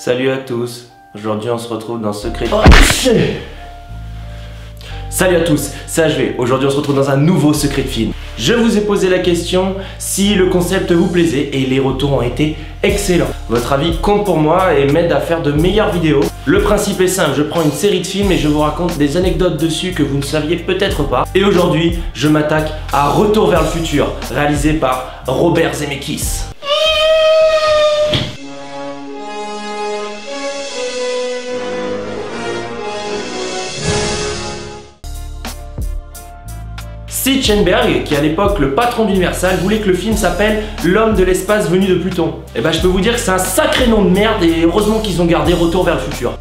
Salut à tous, aujourd'hui on se retrouve dans Secret... Salut à tous, c'est HV. Aujourd'hui on se retrouve dans un nouveau Secret de film. Je vous ai posé la question si le concept vous plaisait et les retours ont été excellents. Votre avis compte pour moi et m'aide à faire de meilleures vidéos. Le principe est simple, je prends une série de films et je vous raconte des anecdotes dessus que vous ne saviez peut-être pas. Et aujourd'hui, je m'attaque à Retour vers le futur, réalisé par Robert Zemeckis. Steenberg, qui à l'époque le patron d'Universal, voulait que le film s'appelle L'homme de l'espace venu de Pluton. Et bah je peux vous dire que c'est un sacré nom de merde et heureusement qu'ils ont gardé Retour vers le futur.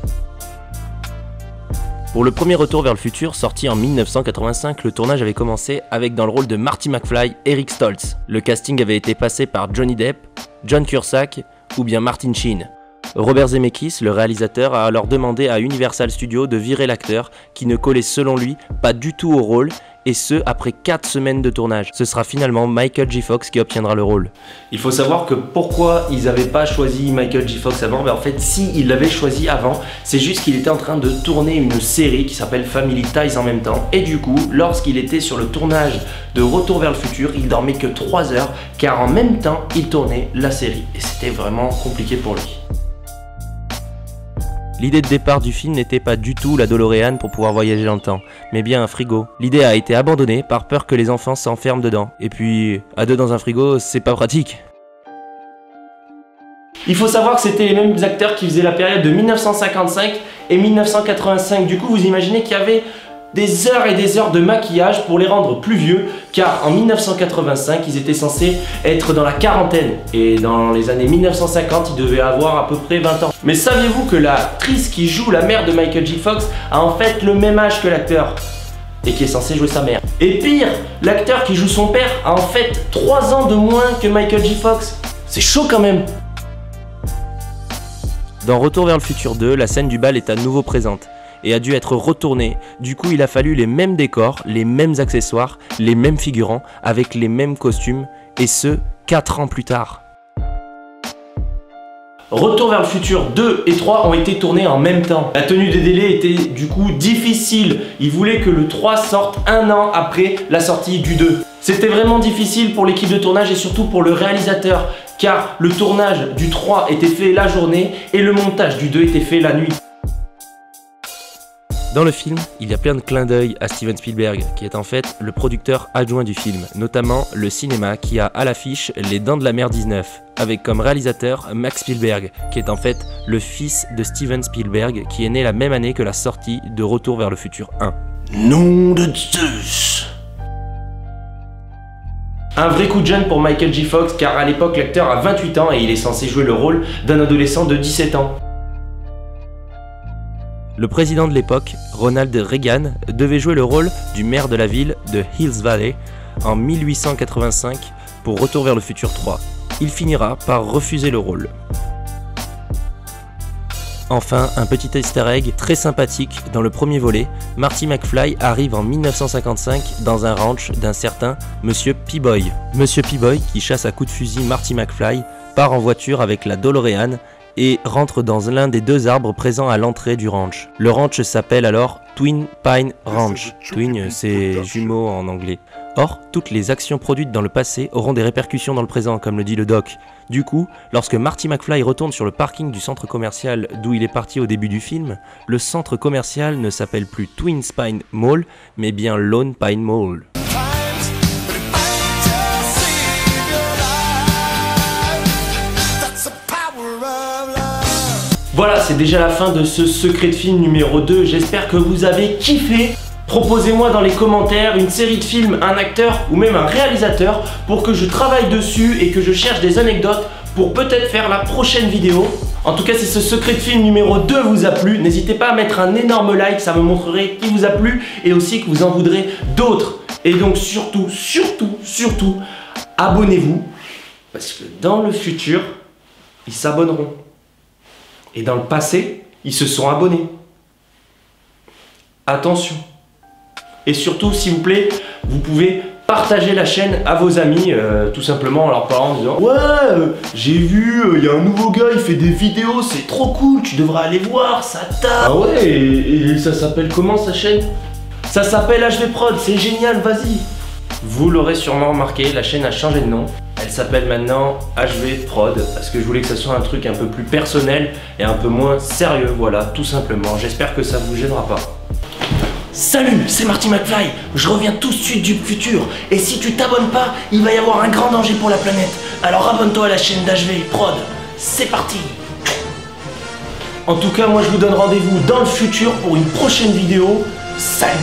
Pour le premier Retour vers le futur, sorti en 1985, le tournage avait commencé avec dans le rôle de Marty McFly, Eric Stoltz. Le casting avait été passé par Johnny Depp, John Cusack ou bien Martin Sheen. Robert Zemeckis, le réalisateur, a alors demandé à Universal Studios de virer l'acteur qui ne collait selon lui pas du tout au rôle, et ce après 4 semaines de tournage. Ce sera finalement Michael J. Fox qui obtiendra le rôle. Il faut savoir que pourquoi ils n'avaient pas choisi Michael J. Fox avant, en fait si ils l'avaient choisi avant, c'est juste qu'il était en train de tourner une série qui s'appelle Family Ties en même temps, et du coup lorsqu'il était sur le tournage de Retour vers le futur, il dormait que 3 heures car en même temps il tournait la série et c'était vraiment compliqué pour lui. L'idée de départ du film n'était pas du tout la DeLorean pour pouvoir voyager dans le temps, mais bien un frigo. L'idée a été abandonnée par peur que les enfants s'enferment dedans. Et puis, à 2 dans un frigo, c'est pas pratique. Il faut savoir que c'était les mêmes acteurs qui faisaient la période de 1955 et 1985. Du coup, vous imaginez qu'il y avait des heures et des heures de maquillage pour les rendre plus vieux, car en 1985, ils étaient censés être dans la quarantaine. Et dans les années 1950, ils devaient avoir à peu près 20 ans. Mais saviez-vous que l'actrice qui joue la mère de Michael J. Fox a en fait le même âge que l'acteur et qui est censé jouer sa mère. Et pire, l'acteur qui joue son père a en fait 3 ans de moins que Michael J. Fox. C'est chaud quand même. Dans Retour vers le futur 2, la scène du bal est à nouveau présente et a dû être retournée. Du coup, il a fallu les mêmes décors, les mêmes accessoires, les mêmes figurants, avec les mêmes costumes, et ce, 4 ans plus tard. Retour vers le futur 2 et 3 ont été tournés en même temps. La tenue des délais était du coup difficile. Ils voulaient que le 3 sorte 1 an après la sortie du 2. C'était vraiment difficile pour l'équipe de tournage et surtout pour le réalisateur, car le tournage du 3 était fait la journée et le montage du 2 était fait la nuit. Dans le film, il y a plein de clins d'œil à Steven Spielberg, qui est en fait le producteur adjoint du film, notamment le cinéma qui a à l'affiche Les Dents de la Mer 19, avec comme réalisateur Max Spielberg, qui est en fait le fils de Steven Spielberg, qui est né la même année que la sortie de Retour vers le futur 1. Nom de Zeus! Un vrai coup de jeune pour Michael J. Fox, car à l'époque l'acteur a 28 ans et il est censé jouer le rôle d'un adolescent de 17 ans. Le président de l'époque, Ronald Reagan, devait jouer le rôle du maire de la ville de Hills Valley en 1885 pour Retour vers le futur 3. Il finira par refuser le rôle. Enfin, un petit easter egg très sympathique dans le premier volet, Marty McFly arrive en 1955 dans un ranch d'un certain Monsieur Peaboy. Monsieur Peaboy, qui chasse à coups de fusil Marty McFly, part en voiture avec la DeLorean et rentre dans l'un des 2 arbres présents à l'entrée du ranch. Le ranch s'appelle alors Twin Pine Ranch. Twin, c'est jumeau en anglais. Or, toutes les actions produites dans le passé auront des répercussions dans le présent, comme le dit le doc. Du coup, lorsque Marty McFly retourne sur le parking du centre commercial d'où il est parti au début du film, le centre commercial ne s'appelle plus Twin Pine Mall, mais bien Lone Pine Mall. Voilà, c'est déjà la fin de ce Secret de film numéro 2. J'espère que vous avez kiffé. Proposez-moi dans les commentaires une série de films, un acteur ou même un réalisateur pour que je travaille dessus et que je cherche des anecdotes pour peut-être faire la prochaine vidéo. En tout cas, si ce Secret de film numéro 2 vous a plu, n'hésitez pas à mettre un énorme like, ça me montrerait qu'il vous a plu et aussi que vous en voudrez d'autres. Et donc surtout, abonnez-vous parce que dans le futur, ils s'abonneront. Et dans le passé, ils se sont abonnés. Attention. Et surtout, s'il vous plaît, vous pouvez Partagez la chaîne à vos amis, tout simplement en leur parlant en disant ouais, j'ai vu, il y a un nouveau gars, il fait des vidéos, c'est trop cool, tu devrais aller voir, ça tape. Ah ouais, et ça s'appelle comment sa chaîne? Ça s'appelle HV Prod, c'est génial, vas-y. Vous l'aurez sûrement remarqué, la chaîne a changé de nom. Elle s'appelle maintenant HV Prod parce que je voulais que ça soit un truc un peu plus personnel et un peu moins sérieux, voilà, tout simplement. J'espère que ça vous gênera pas. Salut, c'est Marty McFly, je reviens tout de suite du futur et si tu t'abonnes pas, il va y avoir un grand danger pour la planète. Alors abonne-toi à la chaîne d'HV Prod, c'est parti. En tout cas, moi je vous donne rendez-vous dans le futur pour une prochaine vidéo. Salut.